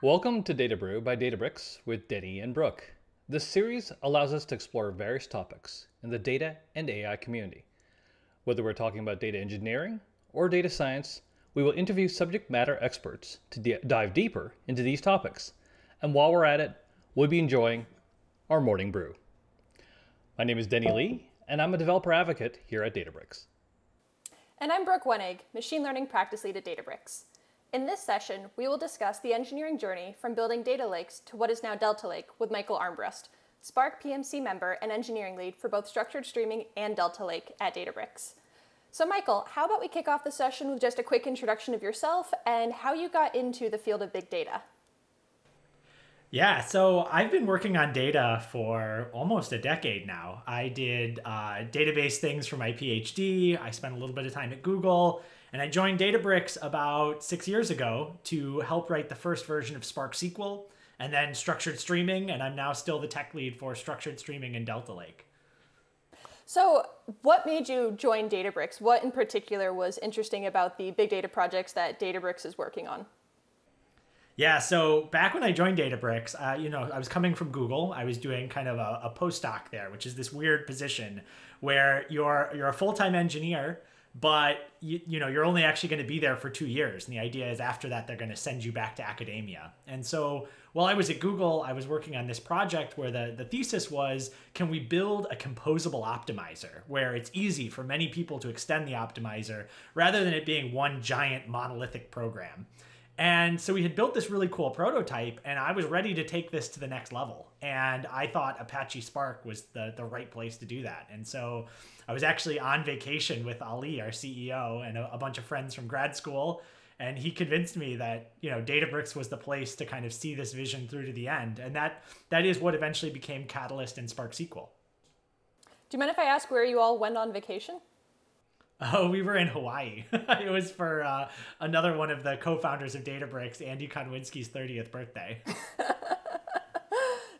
Welcome to Data Brew by Databricks with Denny and Brooke. This series allows us to explore various topics in the data and AI community. Whether we're talking about data engineering or data science, we will interview subject matter experts to dive deeper into these topics. And while we're at it, we'll be enjoying our morning brew. My name is Denny Lee, and I'm a developer advocate here at Databricks. And I'm Brooke Wenig, Machine Learning Practice Lead at Databricks. In this session, we will discuss the engineering journey from building data lakes to what is now Delta Lake with Michael Armbrust, Spark PMC member and engineering lead for both structured streaming and Delta Lake at Databricks. So Michael, how about we kick off the session with just a quick introduction of yourself and how you got into the field of big data? Yeah, so I've been working on data for almost a decade now. I did database things for my PhD. I spent a little bit of time at Google, and I joined Databricks about 6 years ago to help write the first version of Spark SQL and then structured streaming, and I'm now still the tech lead for structured streaming in Delta Lake. So what made you join Databricks? What in particular was interesting about the big data projects that Databricks is working on? Yeah, so back when I joined Databricks, I was coming from Google. I was doing kind of a postdoc there, which is this weird position where you're a full-time engineer, but you're only actually going to be there for 2 years. And the idea is after that, they're going to send you back to academia. And so while I was at Google, I was working on this project where the thesis was, can we build a composable optimizer where it's easy for many people to extend the optimizer rather than it being one giant monolithic program? And so we had built this really cool prototype, and I was ready to take this to the next level. And I thought Apache Spark was the right place to do that. And so I was actually on vacation with Ali, our CEO, and a bunch of friends from grad school. And he convinced me that, Databricks was the place to kind of see this vision through to the end. And that is what eventually became Catalyst and Spark SQL. Do you mind if I ask where you all went on vacation? Oh, we were in Hawaii. It was for another one of the co-founders of Databricks, Andy Konwinski's 30th birthday.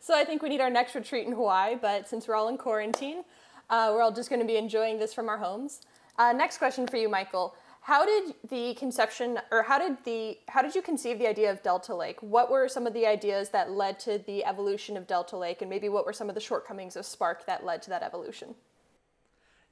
So I think we need our next retreat in Hawaii, but since we're all in quarantine, we're all just going to be enjoying this from our homes. Next question for you, Michael. How did you conceive the idea of Delta Lake? What were some of the ideas that led to the evolution of Delta Lake, and maybe what were some of the shortcomings of Spark that led to that evolution?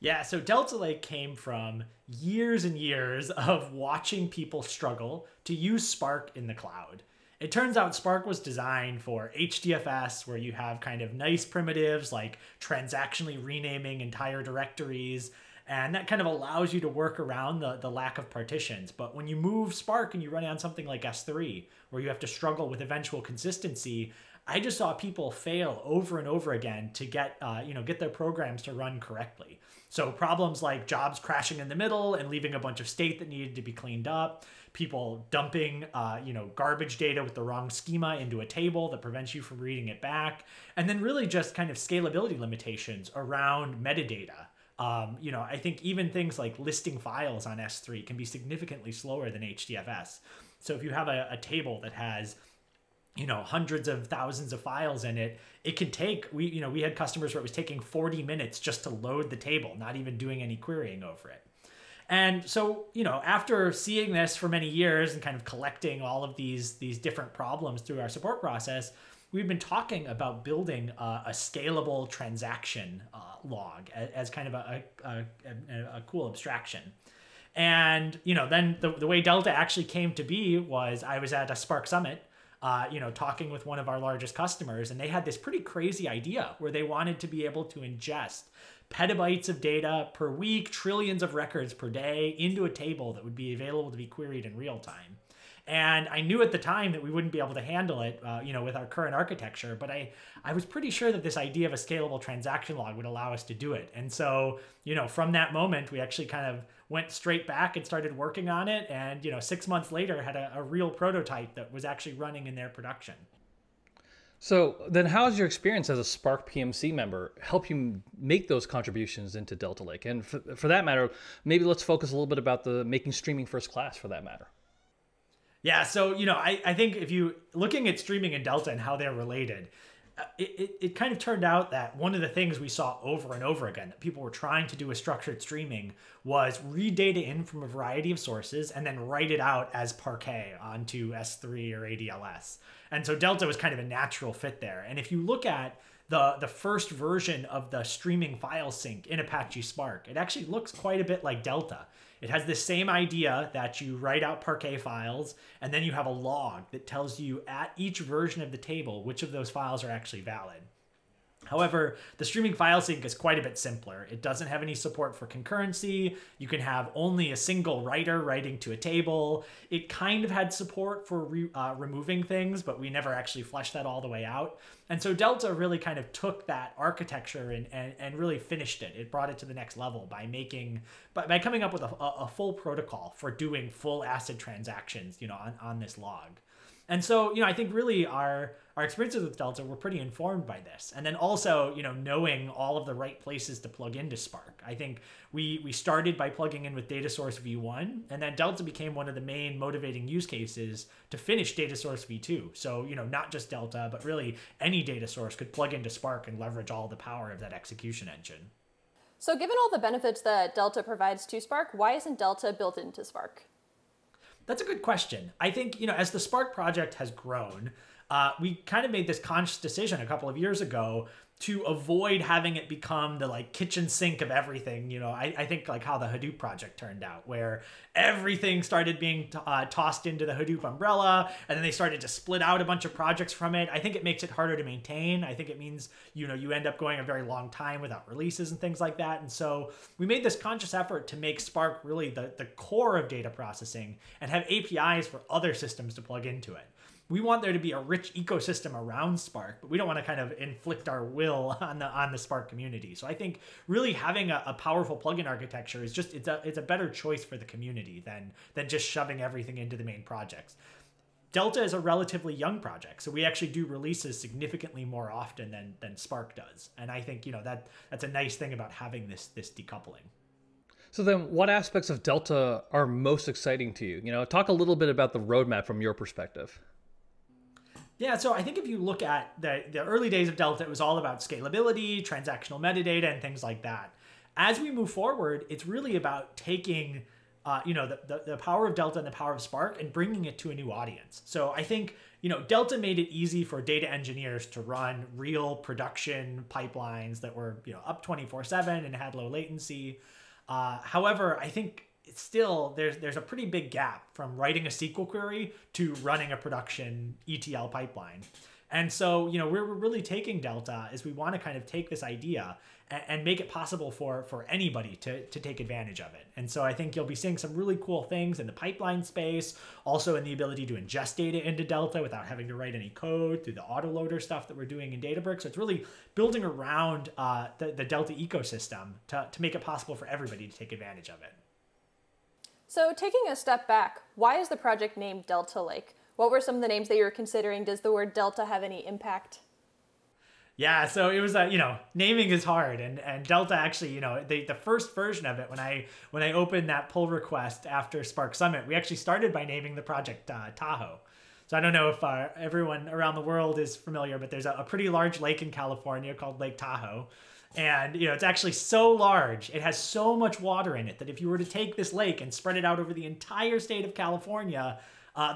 Yeah, so Delta Lake came from years and years of watching people struggle to use Spark in the cloud. It turns out Spark was designed for HDFS, where you have kind of nice primitives like transactionally renaming entire directories, and that kind of allows you to work around the lack of partitions. But when you move Spark and you run it on something like S3, where you have to struggle with eventual consistency, I just saw people fail over and over again to get their programs to run correctly. So problems like jobs crashing in the middle and leaving a bunch of state that needed to be cleaned up, people dumping garbage data with the wrong schema into a table that prevents you from reading it back, and then really just kind of scalability limitations around metadata. I think even things like listing files on S3 can be significantly slower than HDFS. So if you have a table that has hundreds of thousands of files in it, it can take, we had customers where it was taking 40 minutes just to load the table, not even doing any querying over it. And so, after seeing this for many years and kind of collecting all of these different problems through our support process, we've been talking about building a scalable transaction log as kind of a cool abstraction. And, then the way Delta actually came to be was I was at a Spark Summit, talking with one of our largest customers, and they had this pretty crazy idea where they wanted to be able to ingest petabytes of data per week, trillions of records per day into a table that would be available to be queried in real time. And I knew at the time that we wouldn't be able to handle it, with our current architecture, but I was pretty sure that this idea of a scalable transaction log would allow us to do it. And so, from that moment, we actually kind of went straight back and started working on it. And, 6 months later, had a real prototype that was actually running in their production. So then how has your experience as a Spark PMC member help you make those contributions into Delta Lake? And for that matter, maybe let's focus a little bit about the making streaming first class for that matter. Yeah, so, I think if you looking at streaming and Delta and how they're related, it kind of turned out that one of the things we saw over and over again that people were trying to do with structured streaming was read data in from a variety of sources and then write it out as Parquet onto S3 or ADLS. And so Delta was kind of a natural fit there. And if you look at the first version of the streaming file sync in Apache Spark, it actually looks quite a bit like Delta. It has the same idea that you write out Parquet files, and then you have a log that tells you at each version of the table which of those files are actually valid. However, the streaming file sync is quite a bit simpler. It doesn't have any support for concurrency. You can have only a single writer writing to a table. It kind of had support for removing things, but we never actually fleshed that all the way out. And so Delta really kind of took that architecture and really finished it. It brought it to the next level by coming up with a full protocol for doing full ACID transactions, on this log. And so, I think really our experiences with Delta were pretty informed by this. And then also, knowing all of the right places to plug into Spark. I think we started by plugging in with data source v1, and then Delta became one of the main motivating use cases to finish data source v2. So, not just Delta, but really any data source could plug into Spark and leverage all the power of that execution engine. So given all the benefits that Delta provides to Spark, why isn't Delta built into Spark? That's a good question. I think, as the Spark project has grown, we kind of made this conscious decision a couple of years ago to avoid having it become the kitchen sink of everything. I think how the Hadoop project turned out, where everything started being tossed into the Hadoop umbrella, and then they started to split out a bunch of projects from it. I think it makes it harder to maintain. I think it means, you end up going a very long time without releases and things like that. And so we made this conscious effort to make Spark really the core of data processing and have APIs for other systems to plug into it. We want there to be a rich ecosystem around Spark, but we don't want to kind of inflict our will on the Spark community. So I think really having a powerful plugin architecture is it's a better choice for the community than just shoving everything into the main projects. Delta is a relatively young project, so we actually do releases significantly more often than Spark does. And I think that's a nice thing about having this decoupling. So then what aspects of Delta are most exciting to you? Talk a little bit about the roadmap from your perspective. Yeah, so I think if you look at the early days of Delta, it was all about scalability, transactional metadata, and things like that. As we move forward, it's really about taking the power of Delta and the power of Spark and bringing it to a new audience. So I think Delta made it easy for data engineers to run real production pipelines that were up 24/7 and had low latency. However, I think still there's a pretty big gap from writing a SQL query to running a production ETL pipeline. And so, we're really taking Delta as we want to kind of take this idea and make it possible for anybody to take advantage of it. And so I think you'll be seeing some really cool things in the pipeline space, also in the ability to ingest data into Delta without having to write any code through the autoloader stuff that we're doing in Databricks. So it's really building around the Delta ecosystem to make it possible for everybody to take advantage of it. So taking a step back, why is the project named Delta Lake? What were some of the names that you were considering? Does the word Delta have any impact? Yeah, so it was naming is hard, and Delta actually, the first version of it, when I opened that pull request after Spark Summit, we actually started by naming the project Tahoe. So I don't know if everyone around the world is familiar, but there's a pretty large lake in California called Lake Tahoe. And, it's actually so large, it has so much water in it that if you were to take this lake and spread it out over the entire state of California,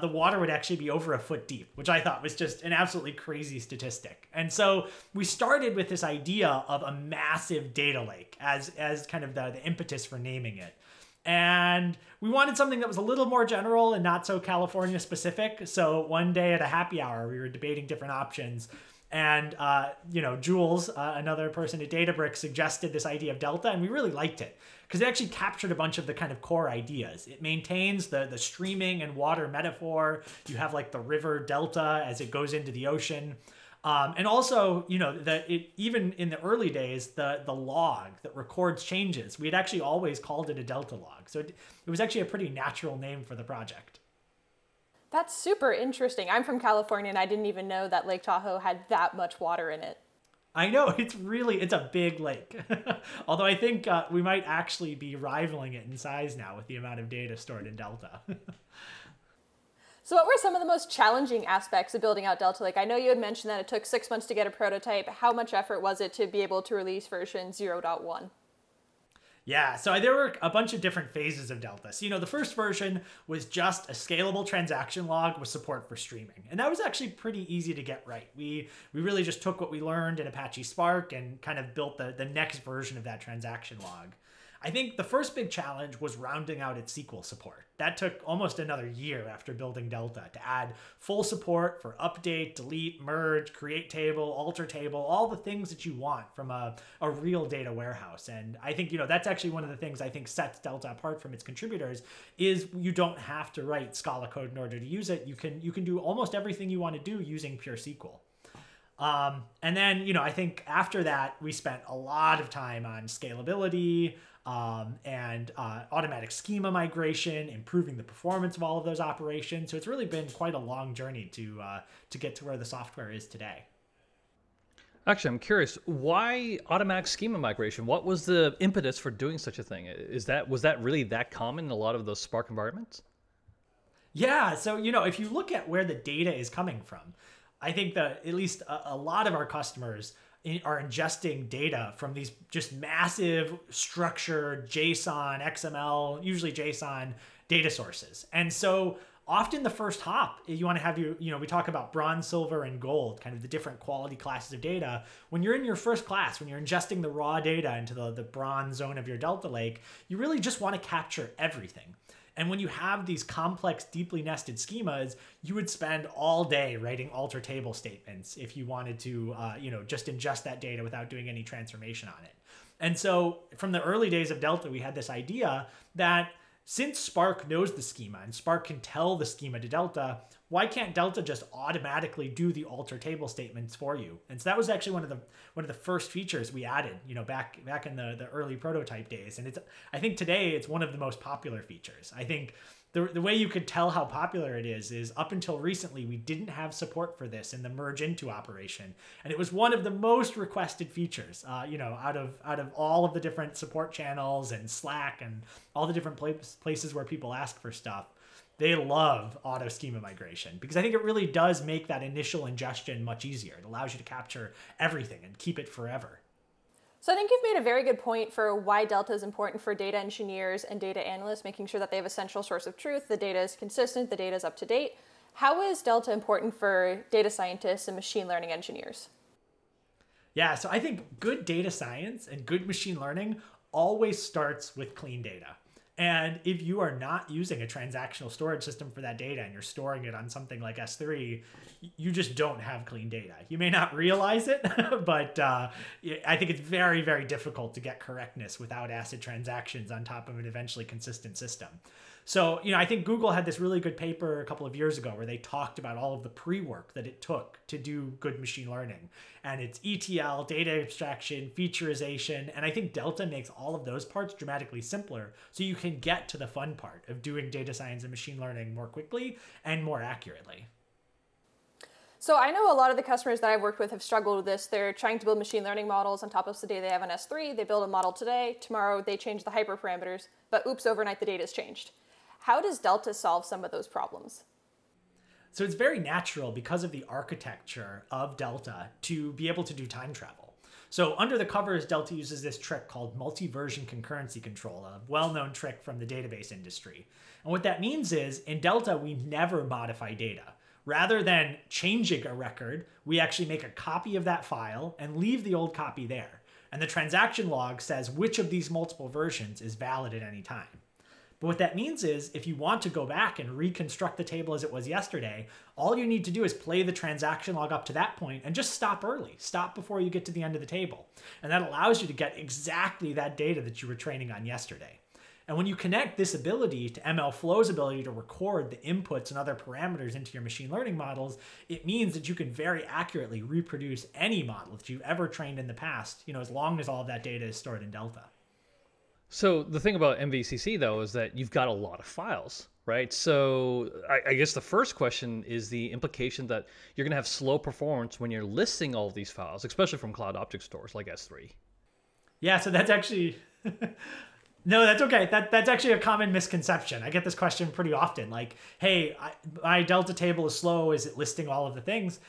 the water would actually be over a foot deep, which I thought was just an absolutely crazy statistic. And so we started with this idea of a massive data lake as kind of the impetus for naming it. And we wanted something that was a little more general and not so California specific. So one day at a happy hour, we were debating different options. And, Jules, another person at Databricks, suggested this idea of Delta, and we really liked it because it actually captured a bunch of the kind of core ideas. It maintains the streaming and water metaphor. You have the river Delta as it goes into the ocean. And also, even in the early days, the log that records changes, we had actually always called it a Delta log. So it was actually a pretty natural name for the project. That's super interesting. I'm from California and I didn't even know that Lake Tahoe had that much water in it. I know, it's a big lake. Although I think we might actually be rivaling it in size now with the amount of data stored in Delta. So what were some of the most challenging aspects of building out Delta Lake? I know you had mentioned that it took 6 months to get a prototype. How much effort was it to be able to release version 0.1? Yeah, so there were a bunch of different phases of Delta. So, the first version was just a scalable transaction log with support for streaming. And that was actually pretty easy to get right. We really just took what we learned in Apache Spark and kind of built the next version of that transaction log. I think the first big challenge was rounding out its SQL support. That took almost another year after building Delta to add full support for update, delete, merge, create table, alter table, all the things that you want from a real data warehouse. And I think, that's actually one of the things I think sets Delta apart from its contributors is you don't have to write Scala code in order to use it. You can do almost everything you want to do using pure SQL. And then, I think after that, we spent a lot of time on scalability, and automatic schema migration, improving the performance of all of those operations. So it's really been quite a long journey to get to where the software is today. Actually, I'm curious, why automatic schema migration? What was the impetus for doing such a thing? Was that really that common in a lot of those Spark environments? Yeah, so if you look at where the data is coming from, I think that at least a lot of our customers are ingesting data from these just massive structured JSON, XML, usually JSON data sources. And so often the first hop, you want to have we talk about bronze, silver, and gold, kind of the different quality classes of data. When you're in your first class, when you're ingesting the raw data into the bronze zone of your Delta Lake, you really just want to capture everything. And when you have these complex, deeply nested schemas, you would spend all day writing alter table statements if you wanted to, just ingest that data without doing any transformation on it. And so from the early days of Delta, we had this idea that since Spark knows the schema and Spark can tell the schema to Delta, why can't Delta just automatically do the alter table statements for you? And so that was actually one of the first features we added, back in the early prototype days. And I think today it's one of the most popular features. I think the way you could tell how popular it is up until recently, we didn't have support for this in the merge into operation. And it was one of the most requested features, out of all of the different support channels and Slack and all the different places where people ask for stuff. They love auto schema migration because I think it really does make that initial ingestion much easier. It allows you to capture everything and keep it forever. So I think you've made a very good point for why Delta is important for data engineers and data analysts, making sure that they have a central source of truth, the data is consistent, the data is up to date. How is Delta important for data scientists and machine learning engineers? Yeah, so I think good data science and good machine learning always starts with clean data. And if you are not using a transactional storage system for that data and you're storing it on something like S3, you just don't have clean data. You may not realize it, but I think it's very, very difficult to get correctness without ACID transactions on top of an eventually consistent system. So, I think Google had this really good paper a couple of years ago where they talked about all of the pre-work that it took to do good machine learning. And it's ETL, data abstraction, featurization. And I think Delta makes all of those parts dramatically simpler so you can get to the fun part of doing data science and machine learning more quickly and more accurately. So I know a lot of the customers that I've worked with have struggled with this. They're trying to build machine learning models on top of the data they have on S3. They build a model today. Tomorrow they change the hyperparameters. But oops, overnight the data's changed. How does Delta solve some of those problems? So it's very natural because of the architecture of Delta to be able to do time travel. So under the covers, Delta uses this trick called multiversion concurrency control, a well-known trick from the database industry. And what that means is in Delta, we never modify data. Rather than changing a record, we actually make a copy of that file and leave the old copy there. And the transaction log says which of these multiple versions is valid at any time. But what that means is if you want to go back and reconstruct the table as it was yesterday, all you need to do is play the transaction log up to that point and just stop early. Stop before you get to the end of the table. And that allows you to get exactly that data that you were training on yesterday. And when you connect this ability to MLflow's ability to record the inputs and other parameters into your machine learning models, it means that you can very accurately reproduce any model that you've ever trained in the past, as long as all of that data is stored in Delta. So the thing about MVCC, though, is that you've got a lot of files, right? So I guess the first question is the implication that you're going to have slow performance when you're listing all of these files, especially from cloud object stores like S3. Yeah, so that's actually No, that's okay. That's actually a common misconception. I get this question pretty often. Like, hey, my Delta table is slow. Is it listing all of the things?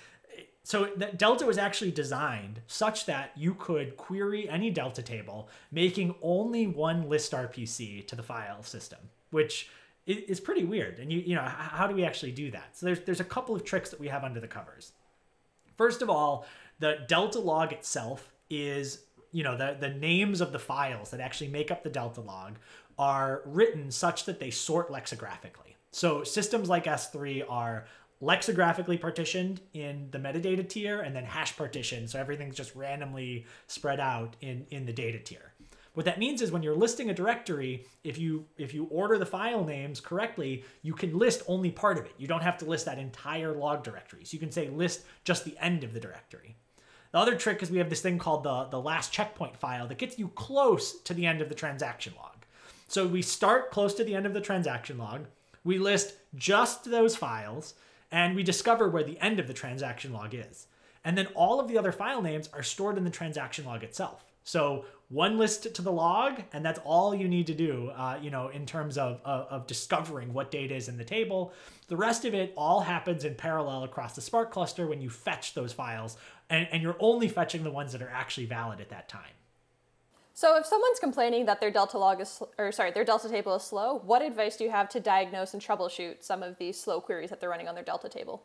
So Delta was actually designed such that you could query any Delta table, making only one list RPC to the file system, which is pretty weird. And you know, how do we actually do that? So there's a couple of tricks that we have under the covers. First of all, the Delta log itself is, you know, the names of the files that actually make up the Delta log are written such that they sort lexigraphically. So systems like S3 are lexigraphically partitioned in the metadata tier and then hash partitioned, so everything's just randomly spread out in the data tier. What that means is when you're listing a directory, if you order the file names correctly, you can list only part of it. You don't have to list that entire log directory. So you can say list just the end of the directory. The other trick is we have this thing called the last checkpoint file that gets you close to the end of the transaction log. So we start close to the end of the transaction log, we list just those files, and we discover where the end of the transaction log is. And then all of the other file names are stored in the transaction log itself. So one list to the log, and that's all you need to do, you know, in terms of discovering what data is in the table. The rest of it all happens in parallel across the Spark cluster when you fetch those files, and you're only fetching the ones that are actually valid at that time. So if someone's complaining that their Delta log is, their Delta table is slow, what advice do you have to diagnose and troubleshoot some of these slow queries that they're running on their Delta table?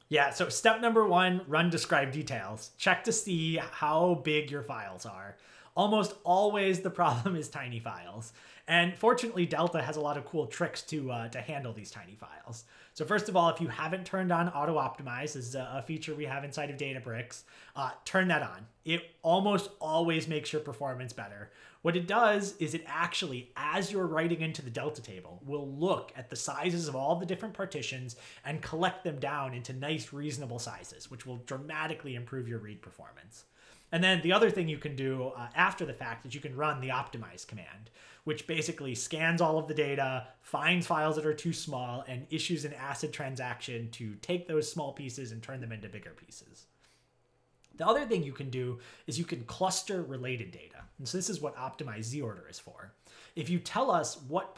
Yeah, so step number one, run describe details. Check to see how big your files are. Almost always the problem is tiny files. And fortunately, Delta has a lot of cool tricks to handle these tiny files. So first of all, if you haven't turned on auto optimize, this is a feature we have inside of Databricks, turn that on. It almost always makes your performance better. What it does is it actually, as you're writing into the Delta table, will look at the sizes of all the different partitions and collect them down into nice, reasonable sizes, which will dramatically improve your read performance. And then the other thing you can do after the fact is you can run the optimize command, which basically scans all of the data, finds files that are too small, and issues an ACID transaction to take those small pieces and turn them into bigger pieces. The other thing you can do is you can cluster related data. And so this is what optimize zorder is for. If you tell us what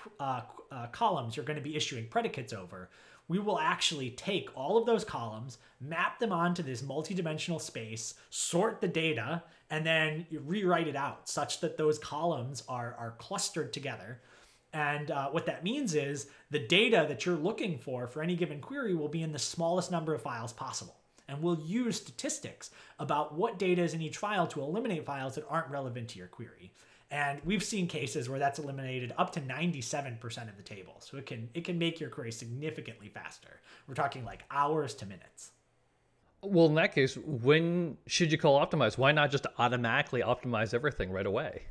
columns you're going to be issuing predicates over, we will actually take all of those columns, map them onto this multi-dimensional space, sort the data, and then rewrite it out such that those columns are clustered together. And what that means is the data that you're looking for any given query will be in the smallest number of files possible. And we'll use statistics about what data is in each file to eliminate files that aren't relevant to your query. And we've seen cases where that's eliminated up to 97% of the table. So it can make your query significantly faster. We're talking like hours to minutes. Well, in that case, when should you call optimize? Why not just automatically optimize everything right away?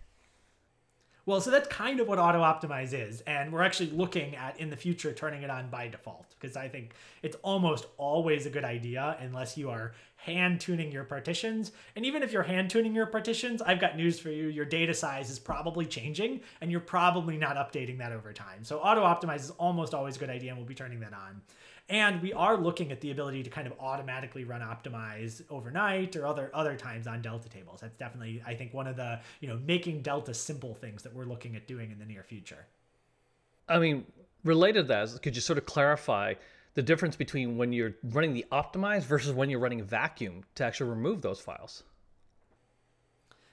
Well, so that's kind of what auto optimize is. And we're actually looking at, in the future, turning it on by default, because I think it's almost always a good idea unless you are hand tuning your partitions. And even if you're hand tuning your partitions, I've got news for you. Your data size is probably changing and you're probably not updating that over time. So auto optimize is almost always a good idea, and we'll be turning that on. And we are looking at the ability to kind of automatically run optimize overnight or other times on Delta tables. That's definitely, I think, one of the, making Delta simple things that we're looking at doing in the near future. I mean, related to that, could you sort of clarify the difference between when you're running the optimize versus when you're running vacuum to actually remove those files?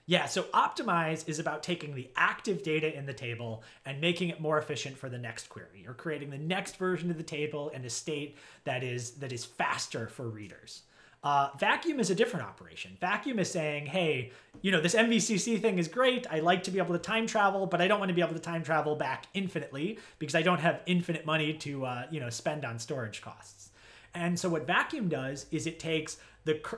Yeah, so optimize is about taking the active data in the table and making it more efficient for the next query, or creating the next version of the table in a state that is faster for readers. Vacuum is a different operation. Vacuum is saying, hey, this MVCC thing is great. I like to be able to time travel, but I don't want to be able to time travel back infinitely because I don't have infinite money to spend on storage costs. And so what vacuum does is it takes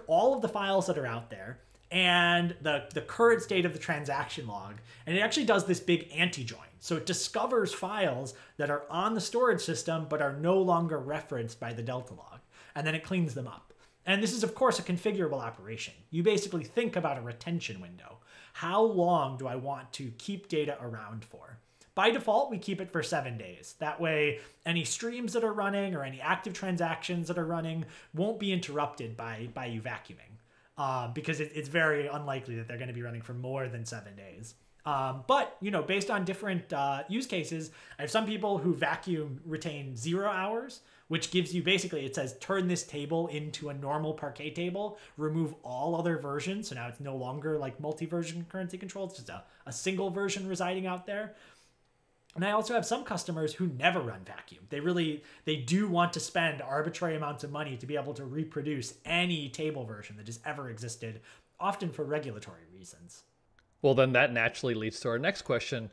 all of the files that are out there and the current state of the transaction log, and it actually does this big anti-join. So it discovers files that are on the storage system but are no longer referenced by the Delta log, and then it cleans them up. And this is, of course, a configurable operation. You basically think about a retention window. How long do I want to keep data around for? By default, we keep it for 7 days. That way, any streams that are running or any active transactions that are running won't be interrupted by you vacuuming. Because it's very unlikely that they're going to be running for more than 7 days. But, based on different use cases, I have some people who vacuum retain 0 hours, which gives you basically, it says, turn this table into a normal Parquet table, remove all other versions. So now it's no longer like multi-version concurrency control. It's just a single version residing out there. And I also have some customers who never run vacuum. They do want to spend arbitrary amounts of money to be able to reproduce any table version that has ever existed, often for regulatory reasons. Well, then that naturally leads to our next question.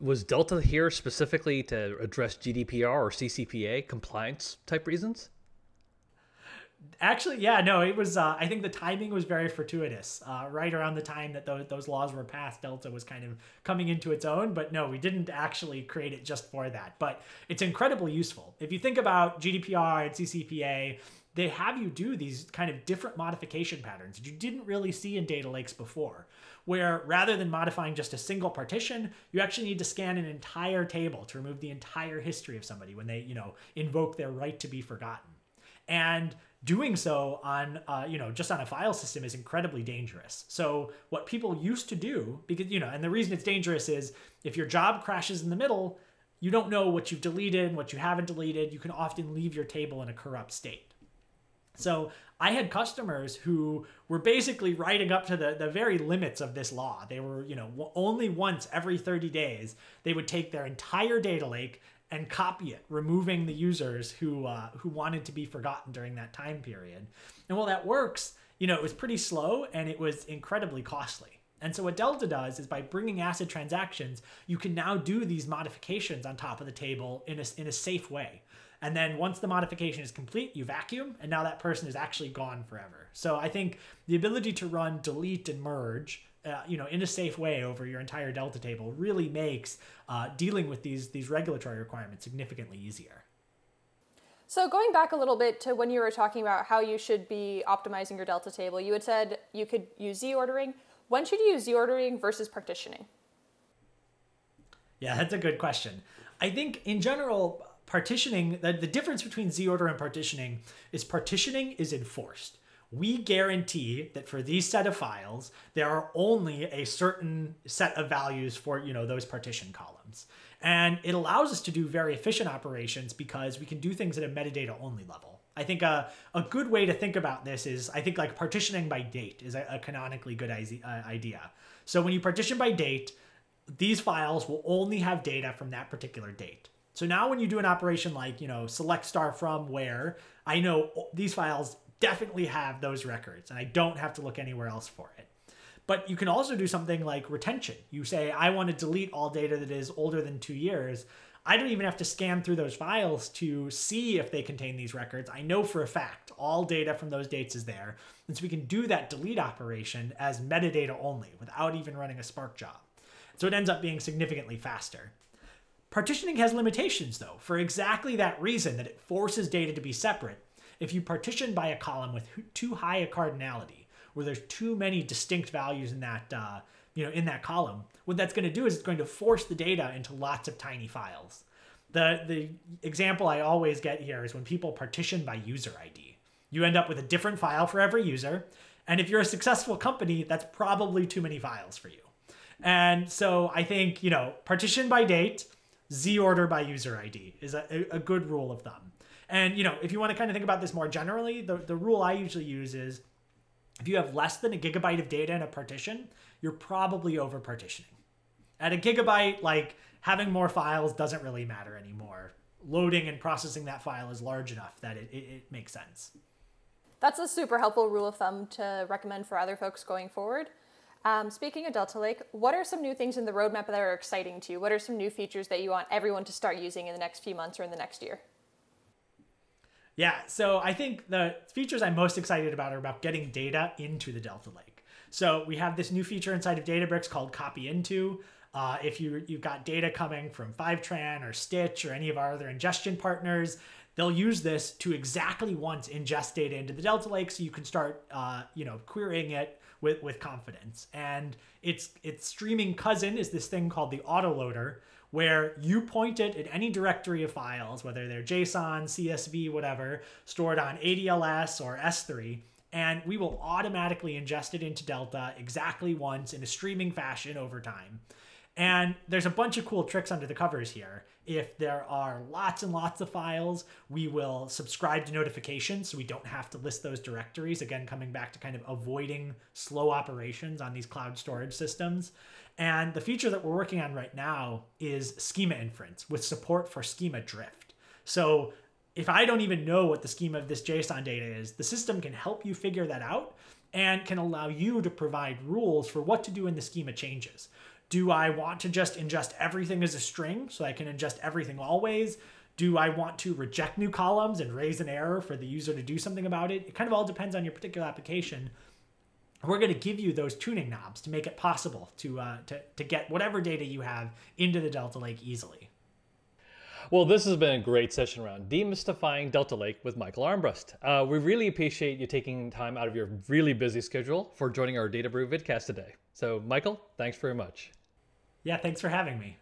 Was Delta here specifically to address GDPR or CCPA compliance type reasons? Actually, yeah, no, it was, I think the timing was very fortuitous. Right around the time that those laws were passed, Delta was kind of coming into its own, but no, we didn't actually create it just for that. But it's incredibly useful. If you think about GDPR and CCPA, they have you do these kind of different modification patterns that you didn't really see in data lakes before, where rather than modifying just a single partition, you actually need to scan an entire table to remove the entire history of somebody when they, invoke their right to be forgotten. And doing so on, just on a file system is incredibly dangerous. So what people used to do, because, and the reason it's dangerous is if your job crashes in the middle, you don't know what you've deleted, what you haven't deleted. You can often leave your table in a corrupt state. So I had customers who were basically writing up to the very limits of this law. They were, only once every 30 days, they would take their entire data lake and copy it, removing the users who wanted to be forgotten during that time period. And while that works, it was pretty slow and it was incredibly costly. And so what Delta does is by bringing ACID transactions, you can now do these modifications on top of the table in a safe way. And then once the modification is complete, you vacuum, and now that person is actually gone forever. So I think the ability to run delete and merge, in a safe way over your entire Delta table really makes dealing with these regulatory requirements significantly easier. So going back a little bit to when you were talking about how you should be optimizing your Delta table, you had said you could use Z-ordering. When should you use Z-ordering versus partitioning? Yeah, that's a good question. I think in general, partitioning, the difference between Z-order and partitioning is enforced. We guarantee that for these set of files, there are only a certain set of values for, those partition columns. And it allows us to do very efficient operations because we can do things at a metadata only level. I think a good way to think about this is, I think like partitioning by date is a canonically good idea. So when you partition by date, these files will only have data from that particular date. So now when you do an operation like, select star from where, I know these files definitely have those records and I don't have to look anywhere else for it. But you can also do something like retention. You say, I want to delete all data that is older than 2 years. I don't even have to scan through those files to see if they contain these records. I know for a fact all data from those dates is there. And so we can do that delete operation as metadata only without even running a Spark job. So it ends up being significantly faster. Partitioning has limitations though, for exactly that reason that it forces data to be separate. If you partition by a column with too high a cardinality, where there's too many distinct values in that, in that column, what that's going to do is it's going to force the data into lots of tiny files. The example I always get here is when people partition by user ID. You end up with a different file for every user, and if you're a successful company, that's probably too many files for you. And so I think, partition by date, Z-order by user ID is a good rule of thumb. And, if you want to kind of think about this more generally, the rule I usually use is if you have less than a gigabyte of data in a partition, you're probably over partitioning. At a gigabyte, like having more files doesn't really matter anymore. Loading and processing that file is large enough that it makes sense. That's a super helpful rule of thumb to recommend for other folks going forward. Speaking of Delta Lake, what are some new things in the roadmap that are exciting to you? What are some new features that you want everyone to start using in the next few months or in the next year? Yeah, so I think the features I'm most excited about are about getting data into the Delta Lake. So we have this new feature inside of Databricks called copy into. If you've got data coming from Fivetran or Stitch or any of our other ingestion partners, they'll use this to exactly once ingest data into the Delta Lake so you can start querying it with confidence. And its streaming cousin is this thing called the autoloader, where you point it at any directory of files, whether they're JSON, CSV, whatever, stored on ADLS or S3, and we will automatically ingest it into Delta exactly once in a streaming fashion over time. And there's a bunch of cool tricks under the covers here. If there are lots and lots of files, we will subscribe to notifications so we don't have to list those directories. Again, coming back to kind of avoiding slow operations on these cloud storage systems. And the feature that we're working on right now is schema inference with support for schema drift. So if I don't even know what the schema of this JSON data is, the system can help you figure that out and can allow you to provide rules for what to do when the schema changes. Do I want to just ingest everything as a string so I can ingest everything always? Do I want to reject new columns and raise an error for the user to do something about it? It kind of all depends on your particular application. We're going to give you those tuning knobs to make it possible to get whatever data you have into the Delta Lake easily. Well, this has been a great session around demystifying Delta Lake with Michael Armbrust. We really appreciate you taking time out of your really busy schedule for joining our Data Brew vidcast today. So, Michael, thanks very much. Yeah, thanks for having me.